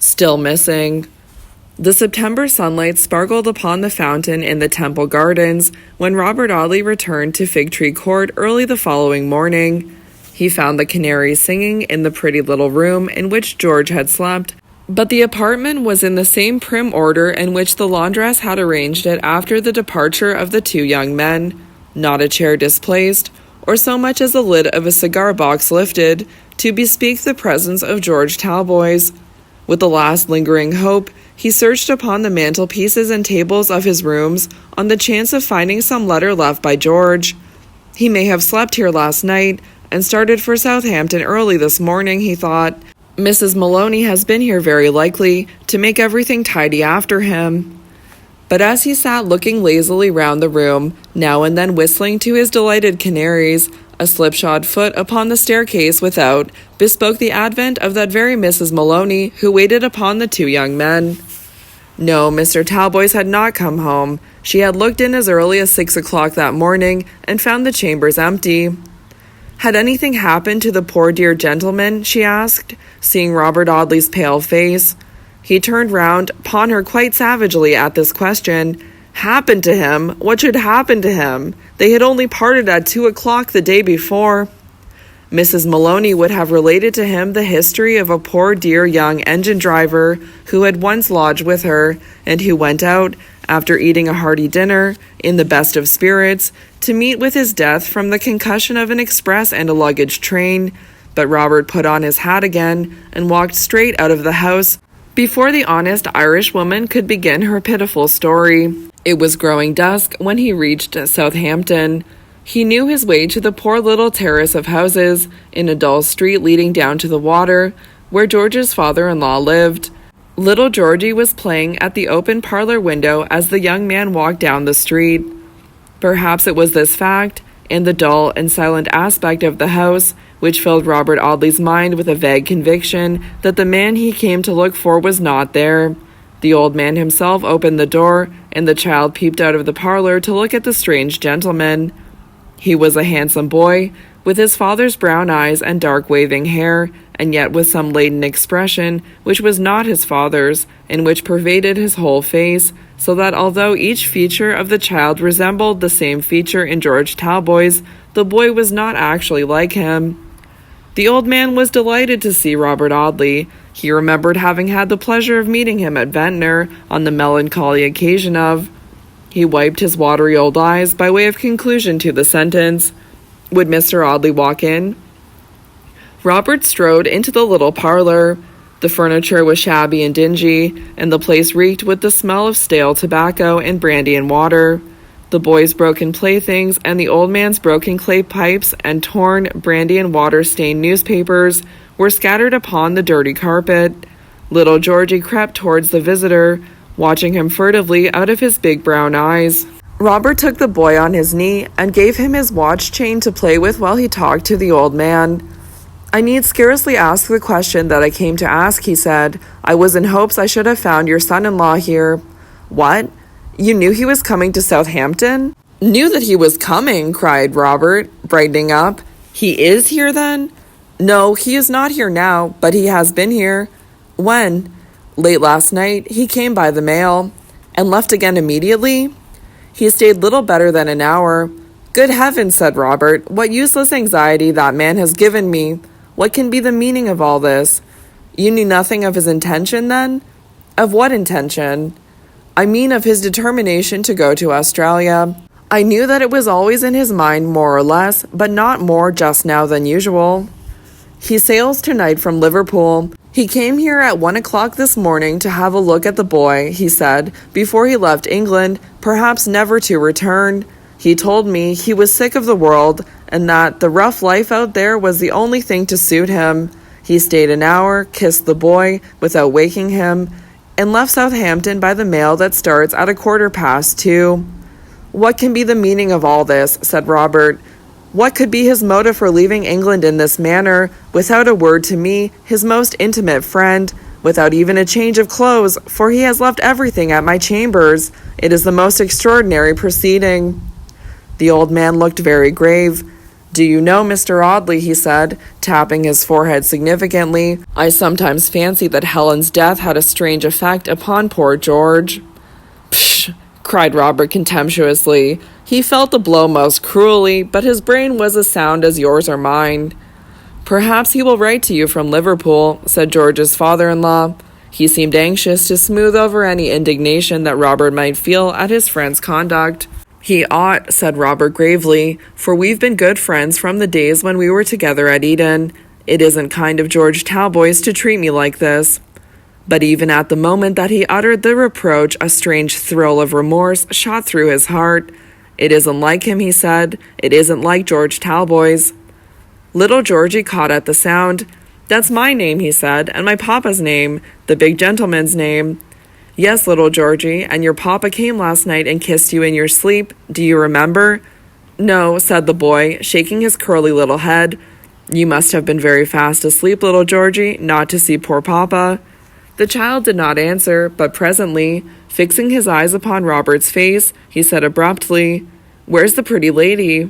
Still missing. The September sunlight sparkled upon the fountain in the Temple Gardens when Robert Audley returned to Fig Tree Court early the following morning. He found the canaries singing in the pretty little room in which George had slept, but the apartment was in the same prim order in which the laundress had arranged it after the departure of the two young men. Not a chair displaced, or so much as the lid of a cigar box lifted, to bespeak the presence of George Talboys. With the last lingering hope, he searched upon the mantelpieces and tables of his rooms on the chance of finding some letter left by George. He may have slept here last night and started for Southampton early this morning, he thought. Mrs. Maloney has been here very likely to make everything tidy after him. But as he sat looking lazily round the room, now and then whistling to his delighted canaries, a slipshod foot upon the staircase without bespoke the advent of that very Mrs. Maloney who waited upon the two young men. No, Mr. Talboys had not come home. She had looked in as early as 6 o'clock that morning and found the chambers empty. Had anything happened to the poor dear gentleman? She asked, seeing Robert Audley's pale face. He turned round upon her quite savagely at this question. Happened to him? What should happen to him? They had only parted at 2 o'clock the day before. Mrs. Maloney would have related to him the history of a poor dear young engine driver who had once lodged with her, and who went out, after eating a hearty dinner, in the best of spirits, to meet with his death from the concussion of an express and a luggage train. But Robert put on his hat again, and walked straight out of the house, before the honest Irish woman could begin her pitiful story. It was growing dusk when he reached Southampton. He knew his way to the poor little terrace of houses, in a dull street leading down to the water, where George's father-in-law lived. Little Georgie was playing at the open parlor window as the young man walked down the street. Perhaps it was this fact, and the dull and silent aspect of the house, which filled Robert Audley's mind with a vague conviction that the man he came to look for was not there. The old man himself opened the door, and the child peeped out of the parlor to look at the strange gentleman. He was a handsome boy, with his father's brown eyes and dark waving hair, and yet with some latent expression which was not his father's, and which pervaded his whole face, so that although each feature of the child resembled the same feature in George Talboys, the boy was not actually like him. The old man was delighted to see Robert Audley. He remembered having had the pleasure of meeting him at Ventnor on the melancholy occasion of. He wiped his watery old eyes by way of conclusion to the sentence. Would Mr. Audley walk in? Robert strode into the little parlor. The furniture was shabby and dingy, and the place reeked with the smell of stale tobacco and brandy and water. The boy's broken playthings and the old man's broken clay pipes and torn brandy and water-stained newspapers were scattered upon the dirty carpet. Little Georgie crept towards the visitor, watching him furtively out of his big brown eyes. Robert took the boy on his knee and gave him his watch chain to play with while he talked to the old man. I need scarcely ask the question that I came to ask, he said. I was in hopes I should have found your son-in-law here. What? You knew he was coming to Southampton? Knew that he was coming, cried Robert, brightening up. He is here, then? No, he is not here now, but he has been here. When? Late last night. He came by the mail. And left again immediately? He stayed little better than an hour. Good heavens, said Robert, what useless anxiety that man has given me. What can be the meaning of all this? You knew nothing of his intention, then? Of what intention? I mean of his determination to go to Australia. I knew that it was always in his mind more or less, but not more just now than usual. He sails tonight from Liverpool. He came here at 1 o'clock this morning to have a look at the boy, he said, before he left England, perhaps never to return. He told me he was sick of the world, and that the rough life out there was the only thing to suit him. He stayed an hour, kissed the boy without waking him, and left Southampton by the mail that starts at 2:15. What can be the meaning of all this? Said Robert. What could be his motive for leaving England in this manner, without a word to me, his most intimate friend, without even a change of clothes, for he has left everything at my chambers. It is the most extraordinary proceeding. The old man looked very grave. "Do you know, Mr. Audley," he said, tapping his forehead significantly, "I sometimes fancy that Helen's death had a strange effect upon poor George." "Psh!" cried Robert contemptuously. He felt the blow most cruelly, but his brain was as sound as yours or mine. "Perhaps he will write to you from Liverpool," said George's father-in-law. He seemed anxious to smooth over any indignation that Robert might feel at his friend's conduct. "He ought," said Robert gravely, "for we've been good friends from the days when we were together at Eton. It isn't kind of George Talboys to treat me like this." But even at the moment that he uttered the reproach, a strange thrill of remorse shot through his heart. "It isn't like him," he said. "It isn't like George Talboys." Little Georgie caught at the sound. "That's my name," he said, "and my papa's name, the big gentleman's name." "Yes, little Georgie, and your papa came last night and kissed you in your sleep. Do you remember?" "No," said the boy, shaking his curly little head. "You must have been very fast asleep, little Georgie, not to see poor papa." The child did not answer, but presently, fixing his eyes upon Robert's face, he said abruptly, "Where's the pretty lady?"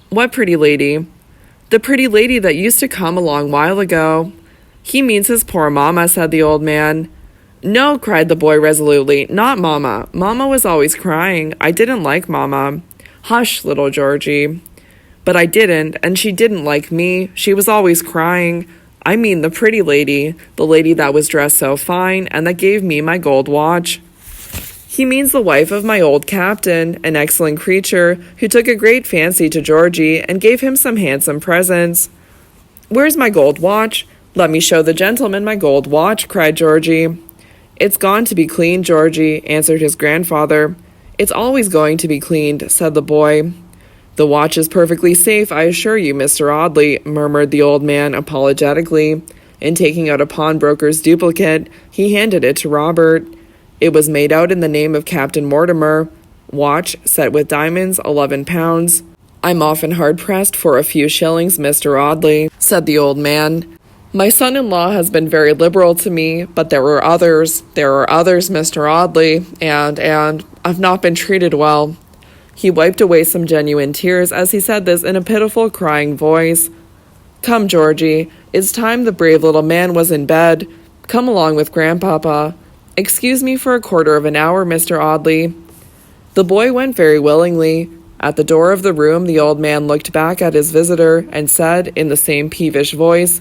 "What pretty lady?" "The pretty lady that used to come a long while ago." "He means his poor mamma," said the old man. "No," cried the boy resolutely, "not mamma. Mamma was always crying. I didn't like mamma." "Hush, little Georgie." "But I didn't, and she didn't like me. She was always crying. I mean the pretty lady, the lady that was dressed so fine, and that gave me my gold watch." "He means the wife of my old captain, an excellent creature, who took a great fancy to Georgie, and gave him some handsome presents." "Where's my gold watch? Let me show the gentleman my gold watch," cried Georgie. "It's gone to be cleaned, Georgie," answered his grandfather. "It's always going to be cleaned," said the boy. "The watch is perfectly safe, I assure you, Mr. Audley," murmured the old man apologetically, and taking out a pawnbroker's duplicate, he handed it to Robert. It was made out in the name of Captain Mortimer. "Watch, set with diamonds, 11 pounds. "I'm often hard-pressed for a few shillings, Mr. Audley," said the old man. "My son-in-law has been very liberal to me, but there are others, Mr. Audley, and I've not been treated well." He wiped away some genuine tears as he said this in a pitiful, crying voice. "Come, Georgie, it's time the brave little man was in bed. Come along with Grandpapa. Excuse me for a quarter of an hour, Mr. Audley." The boy went very willingly. At the door of the room, the old man looked back at his visitor and said, in the same peevish voice,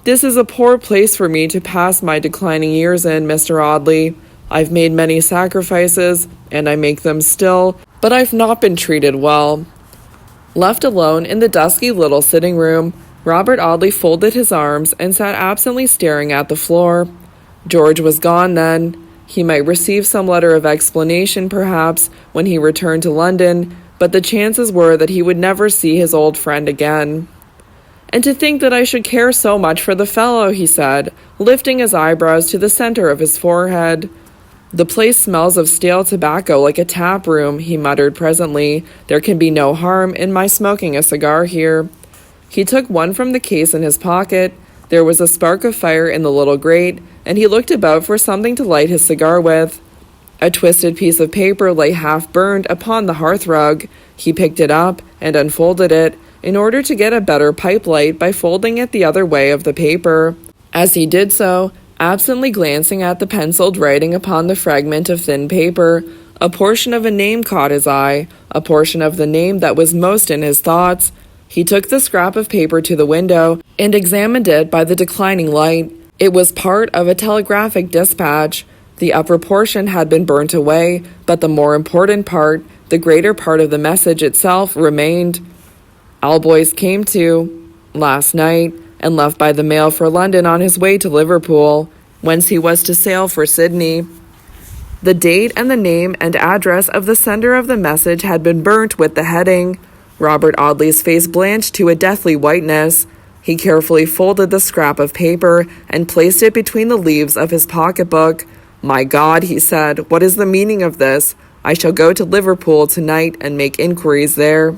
"This is a poor place for me to pass my declining years in, Mr. Audley. I've made many sacrifices, and I make them still, but I've not been treated well." Left alone in the dusky little sitting room, Robert Audley folded his arms and sat absently staring at the floor. George was gone then. He might receive some letter of explanation, perhaps, when he returned to London, but the chances were that he would never see his old friend again. "And to think that I should care so much for the fellow," he said, lifting his eyebrows to the center of his forehead. "The place smells of stale tobacco like a tap room," he muttered presently. "There can be no harm in my smoking a cigar here." He took one from the case in his pocket. There was a spark of fire in the little grate, and he looked about for something to light his cigar with. A twisted piece of paper lay half-burned upon the hearthrug. He picked it up and unfolded it, in order to get a better pipe light by folding it the other way of the paper. As he did so, absently glancing at the penciled writing upon the fragment of thin paper, a portion of a name caught his eye, a portion of the name that was most in his thoughts. He took the scrap of paper to the window and examined it by the declining light. It was part of a telegraphic dispatch. The upper portion had been burnt away, but the more important part, the greater part of the message itself, remained. "Alboys came to last night, and left by the mail for London on his way to Liverpool, whence he was to sail for Sydney." The date and the name and address of the sender of the message had been burnt with the heading. Robert Audley's face blanched to a deathly whiteness. He carefully folded the scrap of paper and placed it between the leaves of his pocketbook. "My God," he said, "what is the meaning of this? I shall go to Liverpool tonight and make inquiries there."